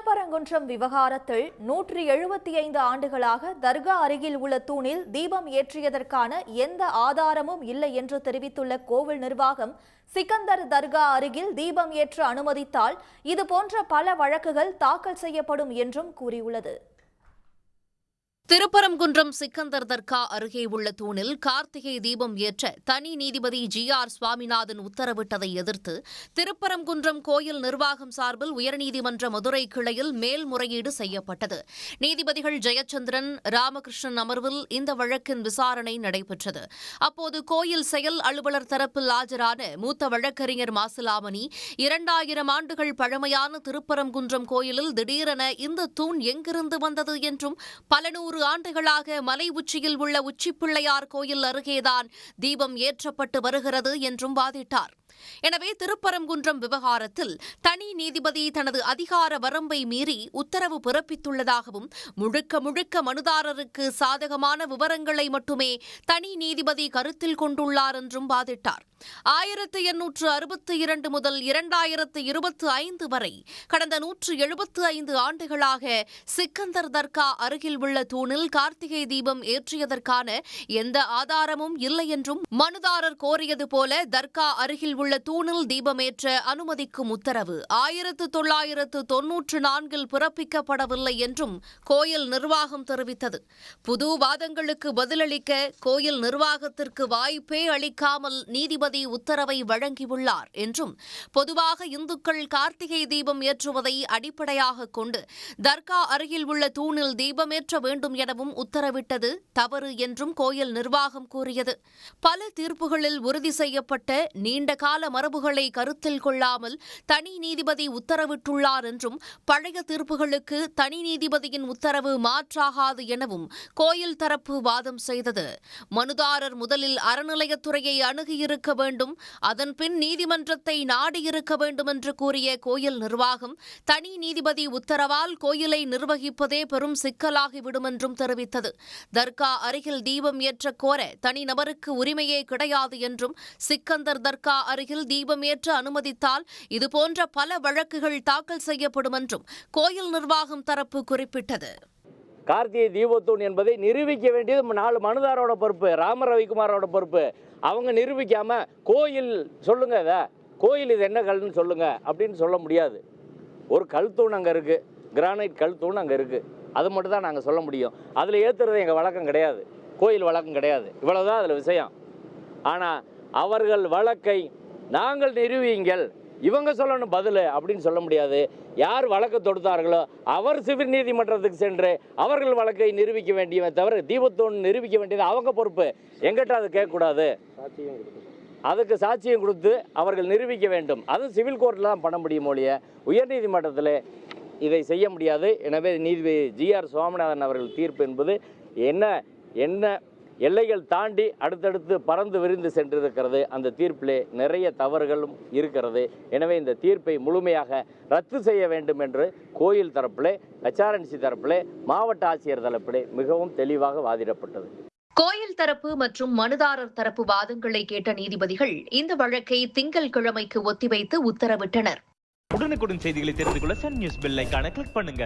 திருப்பரங்குன்றம் விவகாரத்தில் 175 ஆண்டுகளாக தர்கா அருகில் உள்ள தூணில் தீபம் ஏற்றியதற்கான எந்த ஆதாரமும் இல்லை என்று தெரிவித்துள்ள கோவில் நிர்வாகம், சிக்கந்தர் தர்கா அருகில் தீபம் ஏற்ற அனுமதித்தால் இதுபோன்ற பல வழக்குகள் தாக்கல் செய்யப்படும் என்றும் கூறியுள்ளது. திருப்பரங்குன்றம் சிக்கந்தர் தர்கா அருகே உள்ள தூணில் கார்த்திகை தீபம் ஏற்ற தனி நீதிபதி GR சுவாமிநாதன் உத்தரவிட்டதை எதிர்த்து திருப்பரங்குன்றம் கோயில் நிர்வாகம் சார்பில் உயர்நீதிமன்ற மதுரை கிளையில் மேல்முறையீடு செய்யப்பட்டது. நீதிபதிகள் ஜெயச்சந்திரன், ராமகிருஷ்ணன் அமர்வில் இந்த வழக்கின் விசாரணை நடைபெற்றது. அப்போது கோயில் செயல் அலுவலர் தரப்பில் ஆஜரான மூத்த வழக்கறிஞர் மாசிலாமணி, 2000 ஆண்டுகள் பழமையான திருப்பரங்குன்றம் கோயிலில் திடீரென இந்த தூண் எங்கிருந்து வந்தது என்றும், பல நூறு ஆண்டுகளாக மலை உச்சியில் உள்ள உச்சிப்பிள்ளையார் கோயில் அருகேதான் தீபம் ஏற்றப்பட்டு வருகிறது என்றும் வாதிட்டார். எனவே திருப்பரங்குன்றம் விவகாரத்தில் தனி நீதிபதி தனது அதிகார வரம்பை மீறி உத்தரவு பிறப்பித்துள்ளதாகவும், முழுக்க முழுக்க மனுதாரருக்கு சாதகமான விவரங்களை மட்டுமே தனி நீதிபதி கருத்தில் கொண்டுள்ளார் என்றும் வாதிட்டார். 1862 முதல் 2025 வரை கடந்த 175 ஆண்டுகளாக சிக்கந்தர் தர்கா அருகில் உள்ள தூணில் கார்த்திகை தீபம் ஏற்றியதற்கான எந்த ஆதாரமும் இல்லை என்றும், மனுதாரர் கோரியது போல தர்கா அருகில் உள்ள தூணில் தீபமேற்ற அனுமதிக்கும் உத்தரவு 1994 பிறப்பிக்கப்படவில்லை என்றும் கோயில் நிர்வாகம் தெரிவித்தது. புது வாதங்களுக்கு பதிலளிக்க கோயில் நிர்வாகத்திற்கு வாய்ப்பே அளிக்காமல் நீதிபதி உத்தரவை வழங்கியுள்ளார் என்றும், பொதுவாக இந்துக்கள் கார்த்திகை தீபம் ஏற்றுவதை அடிப்படையாக கொண்டு தர்கா அருகில் உள்ள தூணில் தீபமேற்ற வேண்டும் எனவும் உத்தரவிட்டது தவறு என்றும் கோயில் நிர்வாகம் கூறியது. பல தீர்ப்புகளில் உறுதி செய்யப்பட்ட நீண்டகால மரபுகளை கருத்தில் கொள்ளாமல் தனி நீதிபதி உத்தரவிட்டுள்ளார் என்றும், பழைய தீர்ப்புகளுக்கு தனி நீதிபதியின் உத்தரவு மாற்றாகாது எனவும் கோயில் தரப்பு வாதம் செய்தது. மனுதாரர் முதலில் அறநிலையத்துறையை அணுகியிருக்க வேண்டும், அதன்பின் நீதிமன்றத்தை நாடியிருக்க வேண்டும் என்று கூறிய கோயில் நிர்வாகம், தனி நீதிபதி உத்தரவால் கோயிலை நிர்வகிப்பதே பெரும் சிக்கலாகிவிடும் என்றும் தெரிவித்தது. தர்கா அருகில் தீபம் ஏற்ற கோர தனிநபருக்கு உரிமையே கிடையாது என்றும், சிக்கந்தர் தர்கா அருகில் தீபம் ஏற்ற அனுமதித்தால் இதுபோன்ற பல வழக்குகள் தாக்கல் செய்யப்படும் என்றும் கோயில் நிர்வாகம் தரப்பு குறிப்பிட்டது. கார்த்திகை தீபத்தூண் என்பதை நிரூபிக்க வேண்டியது 4 மனுதாரோட பொறுப்பு, ரவிக்குமாரோட பொறுப்பு. அவங்க நிரூபிக்காம கோயில் சொல்லுங்க, கோயில் இது என்ன கல்னு சொல்லுங்க அப்படின்னு சொல்ல முடியாது. ஒரு கல் தூண் அங்கே இருக்கு, கிரானைட் கல் தூண் அங்கே இருக்கு, அது மட்டும் தான் நாங்கள் சொல்ல முடியும். அதில் ஏற்றுறது எங்கள் வழக்கம் கிடையாது, கோயில் வழக்கம் கிடையாது. இவ்வளவுதான் அதில் விஷயம். ஆனால் அவர்கள் வழக்கை நாங்கள் நிரூபியுங்கள், இவங்க சொல்லணும் பதில் அப்படின்னு சொல்ல முடியாது. யார் வழக்கு தொடுத்தார்களோ அவர் சிவில் நீதிமன்றத்துக்கு சென்று அவர்கள் வழக்கை நிரூபிக்க வேண்டியவை தவிர தீபத்தூண் நிரூபிக்க வேண்டியது அவங்க பொறுப்பு. எங்கிட்ட அது கேட்கக்கூடாது. அதுக்கு சாட்சியம் கொடுத்து அவர்கள் நிரூபிக்க வேண்டும். அது சிவில் கோர்ட்டில் தான் பண்ண முடியும் ஒழிய உயர்நீதிமன்றத்தில் இதை செய்ய முடியாது. எனவே நீதிபதி GR சுவாமிநாதன் அவர்கள் தீர்ப்பு என்பது என்ன எல்லைகள் தாண்டி அடுத்தடுத்து பறந்து விரிந்து சென்றிருக்கிறது. அந்த தீர்ப்பிலே நிறைய தவறுகளும் இருக்கிறது. எனவே இந்த தீர்ப்பை முழுமையாக ரத்து செய்ய வேண்டும் என்று கோயில் தரப்பிலே, HRNC தரப்பிலே, மாவட்ட ஆட்சியர் தரப்பிலே மிகவும் தெளிவாக வாதிடப்பட்டது. கோயில் தரப்பு மற்றும் மனுதாரர் தரப்பு வாதங்களை கேட்ட நீதிபதிகள் இந்த வழக்கை திங்கட்கிழமைக்கு ஒத்திவைத்து உத்தரவிட்டனர். உடனுக்குடன் செய்திகளை தெரிந்து கொள்ள சன் நியூஸ் பெல் ஐகானை கிளிக் பண்ணுங்க.